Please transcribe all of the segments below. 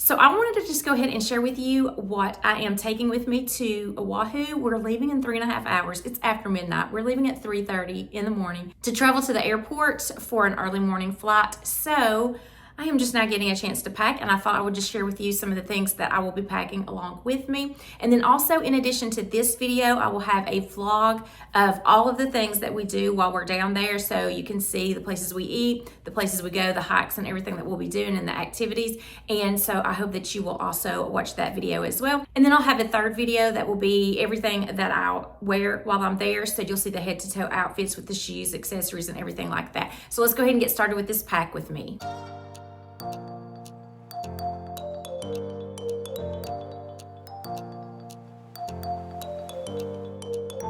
So I wanted to just go ahead and share with you what I am taking with me to Oahu. We're leaving in 3.5 hours. It's after midnight. We're leaving at 3:30 in the morning to travel to the airport for an early morning flight. So I am just now getting a chance to pack, and I thought I would just share with you some of the things that I will be packing along with me. And then also, in addition to this video, I will have a vlog of all of the things that we do while we're down there, so you can see the places we eat, the places we go, the hikes, and everything that we'll be doing and the activities. And so I hope that you will also watch that video as well. And then I'll have a third video that will be everything that I'll wear while I'm there, so you'll see the head to toe outfits with the shoes, accessories, and everything like that. So let's go ahead and get started with this pack with me.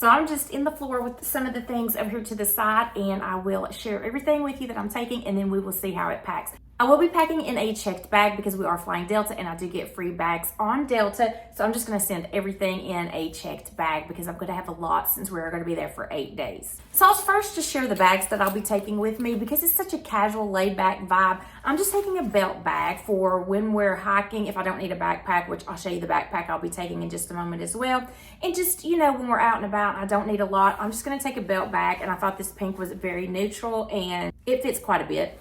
So I'm just in the floor with some of the things over here to the side, and I will share everything with you that I'm taking, and then we will see how it packs. I will be packing in a checked bag because we are flying Delta, and I do get free bags on Delta. So I'm just going to send everything in a checked bag because I'm going to have a lot since we're going to be there for 8 days. So I'll first just share the bags that I'll be taking with me because it's such a casual, laid back vibe. I'm just taking a belt bag for when we're hiking if I don't need a backpack, which I'll show you the backpack I'll be taking in just a moment as well. And just, you know, when we're out and about, I don't need a lot. I'm just going to take a belt bag, and I thought this pink was very neutral and it fits quite a bit.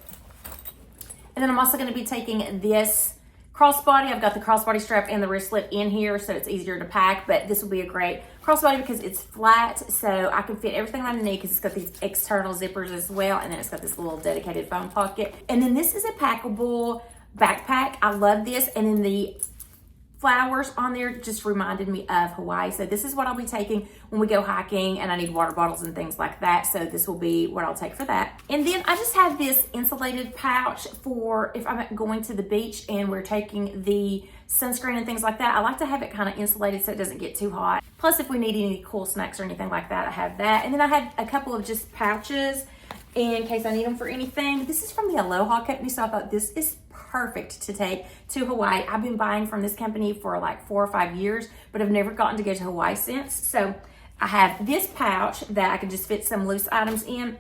And then I'm also going to be taking this crossbody. I've got the crossbody strap and the wristlet in here, so it's easier to pack, but this will be a great crossbody because it's flat, so I can fit everything that I need because it's got these external zippers as well, and then it's got this little dedicated phone pocket. And then this is a packable backpack. I love this, and then the flowers on there just reminded me of Hawaii. So this is what I'll be taking when we go hiking, and I need water bottles and things like that. So this will be what I'll take for that. And then I just have this insulated pouch for if I'm going to the beach and we're taking the sunscreen and things like that. I like to have it kind of insulated so it doesn't get too hot. Plus, if we need any cool snacks or anything like that, I have that. And then I have a couple of just pouches in case I need them for anything. This is from the Aloha company, so I thought this is perfect to take to Hawaii. I've been buying from this company for like 4 or 5 years, but I've never gotten to go to Hawaii since. So I have this pouch that I can just fit some loose items in.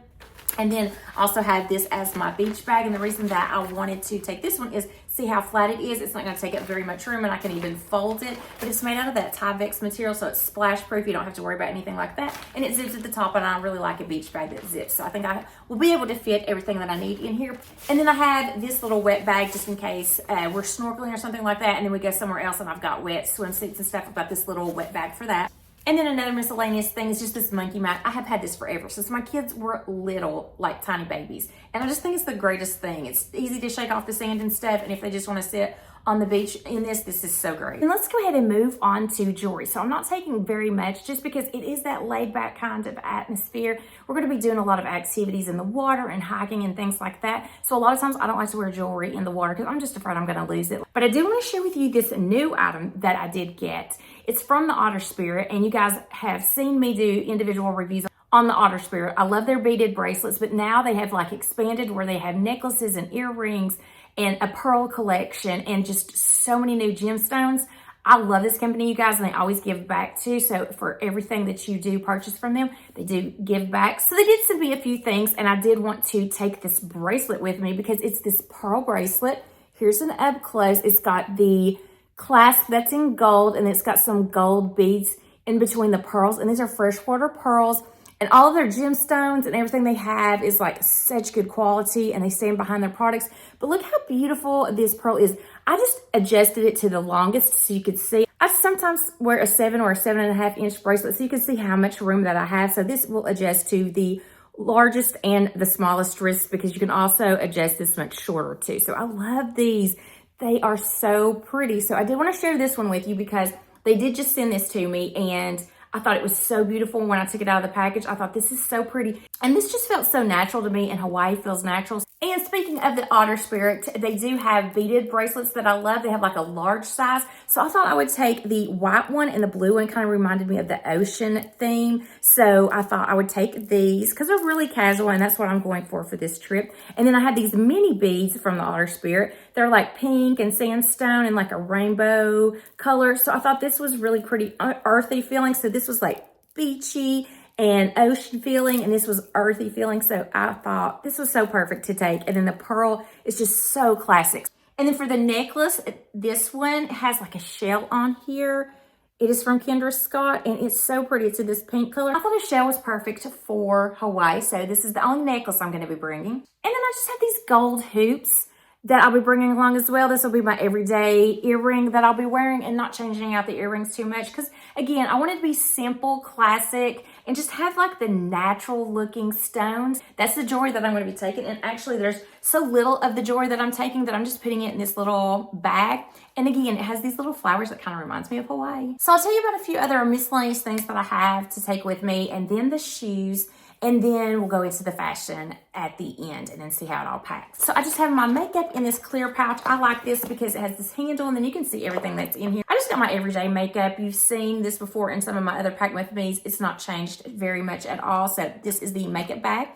And then also have this as my beach bag. And the reason that I wanted to take this one is see how flat it is. It's not going to take up very much room, and I can even fold it. But it's made out of that Tyvek material, so it's splash proof. You don't have to worry about anything like that. And it zips at the top, and I really like a beach bag that zips. So I think I will be able to fit everything that I need in here. And then I have this little wet bag just in case we're snorkeling or something like that, and then we go somewhere else and I've got wet swimsuits and stuff. I've got this little wet bag for that. And then another miscellaneous thing is just this monkey mat. I have had this forever since my kids were little, like tiny babies. And I just think it's the greatest thing. It's easy to shake off the sand and stuff. And if they just want to sit on the beach in this is so great. And let's go ahead and move on to jewelry. So I'm not taking very much just because it is that laid back kind of atmosphere. We're going to be doing a lot of activities in the water and hiking and things like that. So a lot of times I don't like to wear jewelry in the water because I'm just afraid I'm going to lose it. But I do want to share with you this new item that I did get. It's from the Otter Spirit, and you guys have seen me do individual reviews on the Otter Spirit. I love their beaded bracelets, but now they have like expanded where they have necklaces and earrings and a pearl collection and just so many new gemstones. I love this company, you guys, and they always give back too. So for everything that you do purchase from them, they do give back. So they did send me a few things, and I did want to take this bracelet with me because it's this pearl bracelet. Here's an up close. It's got the clasp that's in gold, and it's got some gold beads in between the pearls, and these are freshwater pearls. And all of their gemstones and everything they have is like such good quality, and they stand behind their products. But look how beautiful this pearl is. I just adjusted it to the longest so you could see. I sometimes wear a 7 or a 7.5 inch bracelet so you can see how much room that I have. So this will adjust to the largest and the smallest wrists because you can also adjust this much shorter too. So I love these. They are so pretty. So I did want to share this one with you because they did just send this to me, and I thought it was so beautiful when I took it out of the package. I thought this is so pretty. And this just felt so natural to me, and Hawaii feels natural. And speaking of the Otter Spirit, they do have beaded bracelets that I love. They have like a large size. So I thought I would take the white one, and the blue one kind of reminded me of the ocean theme. So I thought I would take these because they're really casual, and that's what I'm going for this trip. And then I had these mini beads from the Otter Spirit. They're like pink and sandstone and like a rainbow color. So I thought this was really pretty earthy feeling. So this was like beachy and ocean feeling, and this was earthy feeling. So I thought this was so perfect to take. And then the pearl is just so classic. And then for the necklace, this one has like a shell on here. It is from Kendra Scott, and it's so pretty. It's in this pink color. I thought a shell was perfect for Hawaii, so this is the only necklace I'm going to be bringing. And then I just have these gold hoops that I'll be bringing along as well. This will be my everyday earring that I'll be wearing and not changing out the earrings too much. Because again, I want it to be simple, classic, and just have like the natural looking stones. That's the jewelry that I'm going to be taking. And actually there's so little of the jewelry that I'm taking that I'm just putting it in this little bag. And again, it has these little flowers that kind of reminds me of Hawaii. So I'll tell you about a few other miscellaneous things that I have to take with me, and then the shoes. And then we'll go into the fashion at the end and then see how it all packs. So I just have my makeup in this clear pouch. I like this because it has this handle and then you can see everything that's in here. I just got my everyday makeup. You've seen this before in some of my other pack with me's. It's not changed very much at all. So this is the makeup bag.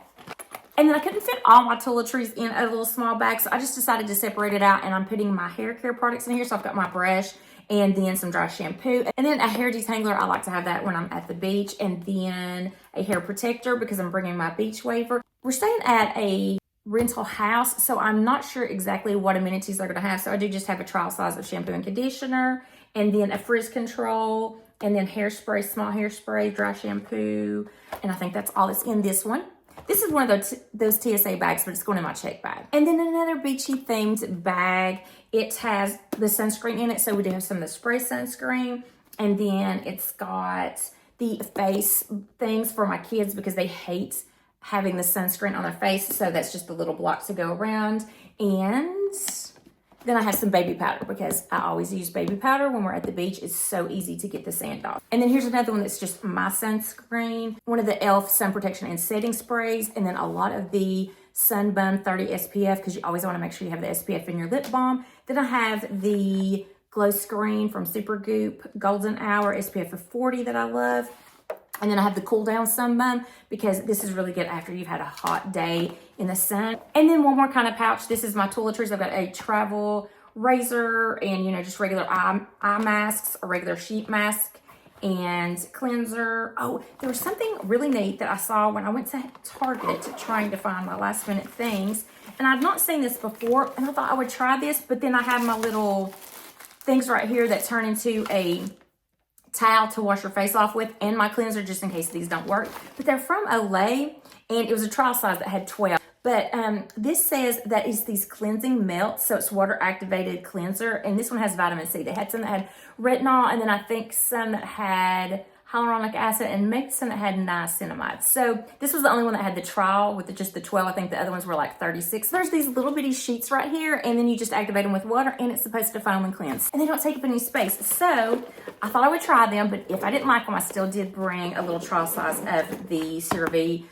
And then I couldn't fit all my toiletries in a little small bag. So I just decided to separate it out, and I'm putting my hair care products in here. So I've got my brush and then some dry shampoo, and then a hair detangler. I like to have that when I'm at the beach, and then a hair protector because I'm bringing my beach waiver. We're staying at a rental house, so I'm not sure exactly what amenities they're gonna have. So I do just have a trial size of shampoo and conditioner, and then a frizz control, and then hairspray, small hairspray, dry shampoo, and I think that's all that's in this one. This is one of those TSA bags, but it's going in my check bag. And then another beachy themed bag. It has the sunscreen in it. So we do have some of the spray sunscreen. And then it's got the face things for my kids because they hate having the sunscreen on their face. So that's just the little blocks to go around. And then I have some baby powder because I always use baby powder when we're at the beach. It's so easy to get the sand off. And then here's another one that's just my sunscreen, one of the e.l.f. sun protection and setting sprays, and then a lot of the Sunburn 30 SPF because you always want to make sure you have the SPF in your lip balm. Then I have the Glow Screen from Supergoop Golden Hour SPF of 40 that I love. And then I have the Cool Down Sunbum because this is really good after you've had a hot day in the sun. And then one more kind of pouch. This is my toiletries. I've got a travel razor and, you know, just regular eye masks, a regular sheet mask, and cleanser. Oh, there was something really neat that I saw when I went to Target trying to find my last minute things. And I've not seen this before, and I thought I would try this, but then I have my little things right here that turn into a towel to wash your face off with, and my cleanser just in case these don't work. But they're from Olay, and it was a trial size that had 12. But this says that it's these cleansing melts, so it's water activated cleanser, and this one has vitamin C. They had some that had retinol, and then I think some that had hyaluronic acid, and maybe some that had niacinamide. So this was the only one that had the trial with just the 12. I think the other ones were like 36. There's these little bitty sheets right here, and then you just activate them with water, and it's supposed to foam and cleanse. And they don't take up any space. So I thought I would try them, but if I didn't like them, I still did bring a little trial size of the CeraVe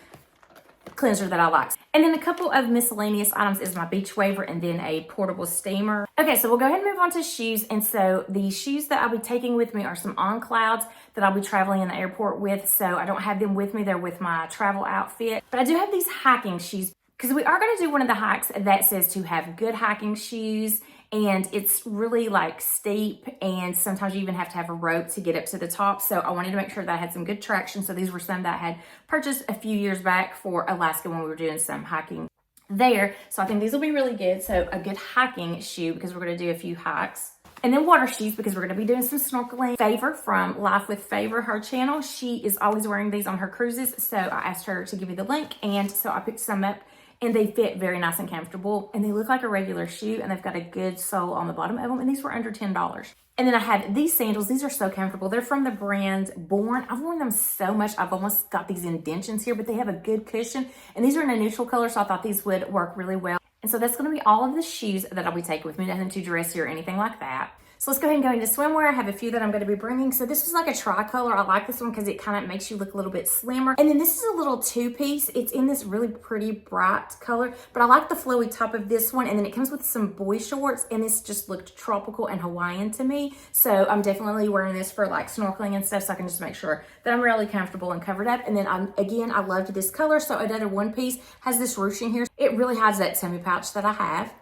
cleanser that I like. And then a couple of miscellaneous items is my beach waiver and then a portable steamer. Okay, so we'll go ahead and move on to shoes. And so the shoes that I'll be taking with me are some On Clouds that I'll be traveling in the airport with. So I don't have them with me. They're with my travel outfit. But I do have these hiking shoes because we are going to do one of the hikes that says to have good hiking shoes. And it's really like steep, and sometimes you even have to have a rope to get up to the top. So I wanted to make sure that I had some good traction. So these were some that I had purchased a few years back for Alaska when we were doing some hiking there. So I think these will be really good. So a good hiking shoe because we're going to do a few hikes. And then water shoes because we're going to be doing some snorkeling. Favor from Life with Favor, her channel, she is always wearing these on her cruises. So I asked her to give me the link, and so I picked some up. And they fit very nice and comfortable. And they look like a regular shoe, and they've got a good sole on the bottom of them. And these were under $10. And then I have these sandals. These are so comfortable. They're from the brand Born. I've worn them so much. I've almost got these indentions here, but they have a good cushion. And these are in a neutral color, so I thought these would work really well. And so that's going to be all of the shoes that I'll be taking with me. Nothing too dressy or anything like that. So let's go ahead and go into swimwear. I have a few that I'm going to be bringing. So this was like a tricolor. I like this one because it kind of makes you look a little bit slimmer. And then this is a little two-piece. It's in this really pretty bright color, but I like the flowy top of this one. And then it comes with some boy shorts, and this just looked tropical and Hawaiian to me. So I'm definitely wearing this for like snorkeling and stuff, so I can just make sure that I'm really comfortable and covered up. And then again, I loved this color. So another one piece has this ruching here. It really hides that tummy pouch that I have.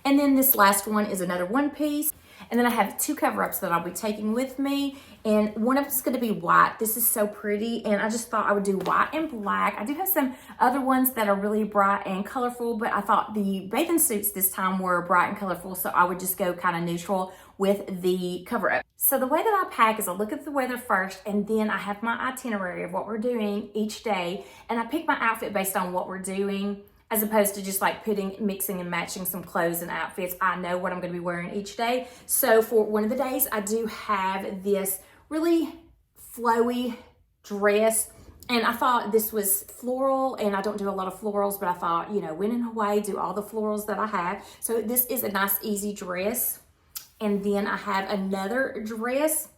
And then this last one is another one piece. And then I have 2 cover-ups that I'll be taking with me. And one of them's gonna be white. This is so pretty. And I just thought I would do white and black. I do have some other ones that are really bright and colorful, but I thought the bathing suits this time were bright and colorful, so I would just go kind of neutral with the cover-up. So the way that I pack is I look at the weather first, and then I have my itinerary of what we're doing each day. And I pick my outfit based on what we're doing, as opposed to just like mixing and matching some clothes and outfits. I know what I'm gonna be wearing each day. So for one of the days, I do have this really flowy dress. And I thought this was floral, and I don't do a lot of florals, but I thought, you know, when in Hawaii, do all the florals that I have. So this is a nice, easy dress. And then I have another dress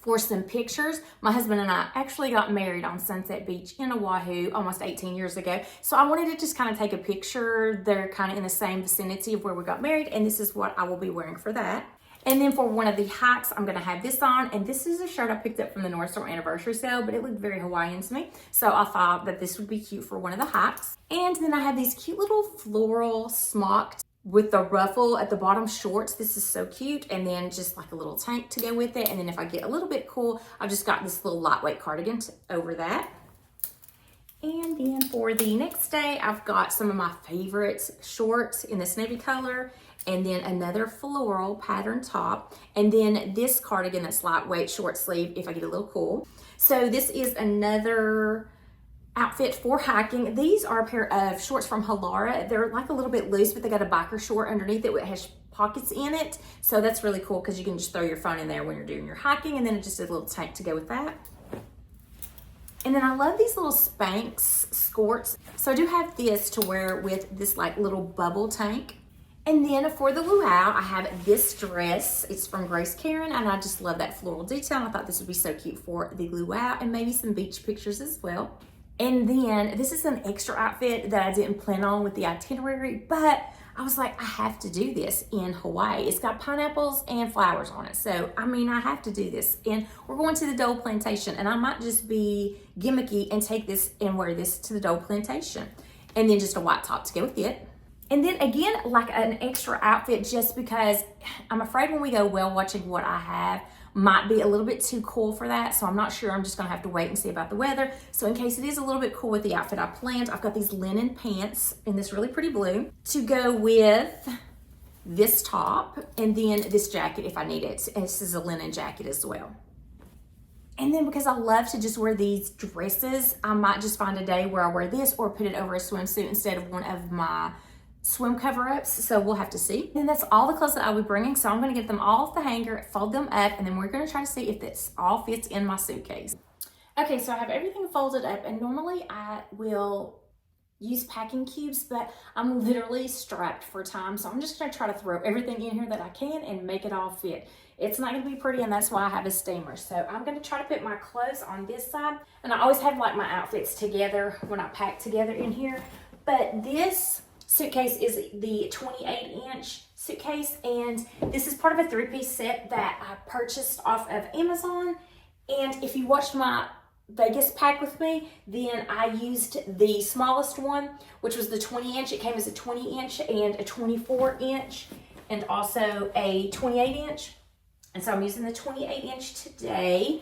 for some pictures. My husband and I actually got married on Sunset Beach in Oahu almost 18 years ago. So I wanted to just kind of take a picture. They're kind of in the same vicinity of where we got married, and this is what I will be wearing for that. And then for one of the hikes, I'm gonna have this on, and this is a shirt I picked up from the North Shore anniversary sale, but it looked very Hawaiian to me. So I thought that this would be cute for one of the hikes. And then I have these cute little floral smocks with the ruffle at the bottom shorts. This is so cute. And then just like a little tank to go with it. And then if I get a little bit cool, I've just got this little lightweight cardigan over that. And then for the next day, I've got some of my favorite shorts in this navy color, and then another floral pattern top, and then this cardigan that's lightweight short sleeve if I get a little cool. So this is another outfit for hiking. These are a pair of shorts from Halara. They're like a little bit loose, but they got a biker short underneath it. It has pockets in it. So that's really cool because you can just throw your phone in there when you're doing your hiking, and then just a little tank to go with that. And then I love these little Spanx skirts. So I do have this to wear with this like little bubble tank. And then for the luau, I have this dress. It's from Grace Karen, and I just love that floral detail. I thought this would be so cute for the luau, and maybe some beach pictures as well. And then this is an extra outfit that I didn't plan on with the itinerary, but I was like, I have to do this in Hawaii. It's got pineapples and flowers on it. So, I mean, I have to do this. And we're going to the Dole Plantation, and I might just be gimmicky and take this and wear this to the Dole Plantation. And then just a white top to go with it. And then again, like an extra outfit, just because I'm afraid when we go whale watching, what I have might be a little bit too cool for that. So I'm not sure. I'm just gonna have to wait and see about the weather. So in case it is a little bit cool with the outfit I planned, I've got these linen pants in this really pretty blue to go with this top, and then this jacket if I need it. And this is a linen jacket as well. And then because I love to just wear these dresses, I might just find a day where I wear this or put it over a swimsuit instead of one of my swim cover-ups, so we'll have to see. And that's all the clothes that I'll be bringing, so I'm gonna get them all off the hanger, fold them up, and then we're gonna try to see if this all fits in my suitcase. Okay, so I have everything folded up, and normally I will use packing cubes, but I'm literally strapped for time, so I'm just gonna try to throw everything in here that I can and make it all fit. It's not gonna be pretty, and that's why I have a steamer. So I'm gonna try to put my clothes on this side, and I always have like my outfits together when I pack together in here, but this suitcase is the 28-inch suitcase, and this is part of a 3-piece set that I purchased off of Amazon. And if you watched my Vegas pack with me, then I used the smallest one, which was the 20-inch. It came as a 20-inch and a 24-inch and also a 28-inch. And so I'm using the 28-inch today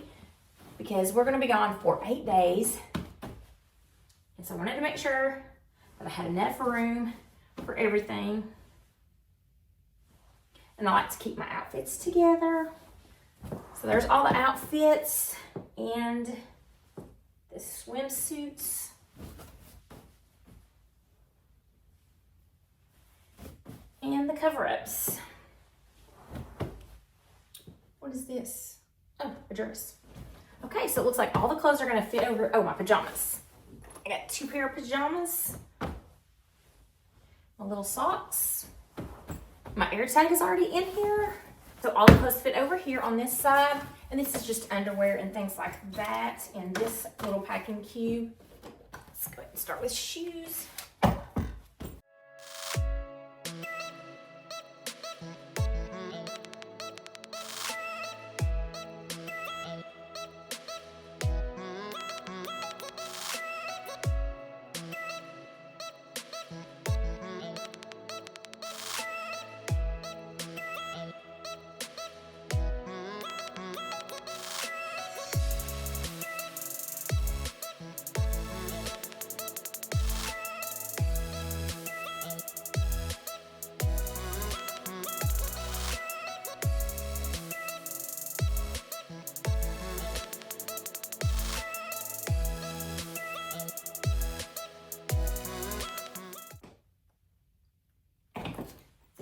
because we're going to be gone for 8 days. And so I wanted to make sure that I had enough room for everything. And I like to keep my outfits together. So there's all the outfits and the swimsuits. And the cover-ups. What is this? Oh, a dress. Okay, so it looks like all the clothes are gonna fit over, oh, my pajamas. I got 2 pair of pajamas. My little socks. My air tag is already in here. So all the clothes fit over here on this side. And this is just underwear and things like that in this little packing cube. Let's go ahead and start with shoes.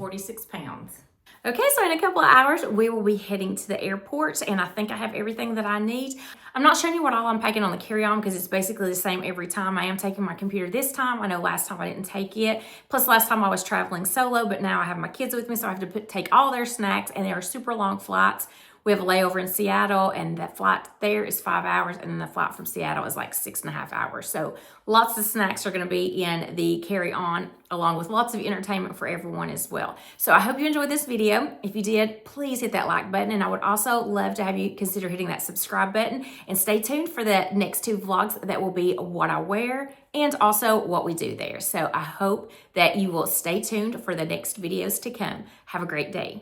46 pounds. Okay, so in a couple of hours, we will be heading to the airport, and I think I have everything that I need. I'm not showing you what all I'm packing on the carry-on because it's basically the same every time. I am taking my computer this time. I know last time I didn't take it. Plus, last time I was traveling solo, but now I have my kids with me, so I have to take all their snacks, and they are super long flights. We have a layover in Seattle, and that flight there is 5 hours, and then the flight from Seattle is like 6.5 hours. So lots of snacks are going to be in the carry-on, along with lots of entertainment for everyone as well. So I hope you enjoyed this video. If you did, please hit that like button, and I would also love to have you consider hitting that subscribe button, and stay tuned for the next 2 vlogs that will be what I wear and also what we do there. So I hope that you will stay tuned for the next videos to come. Have a great day.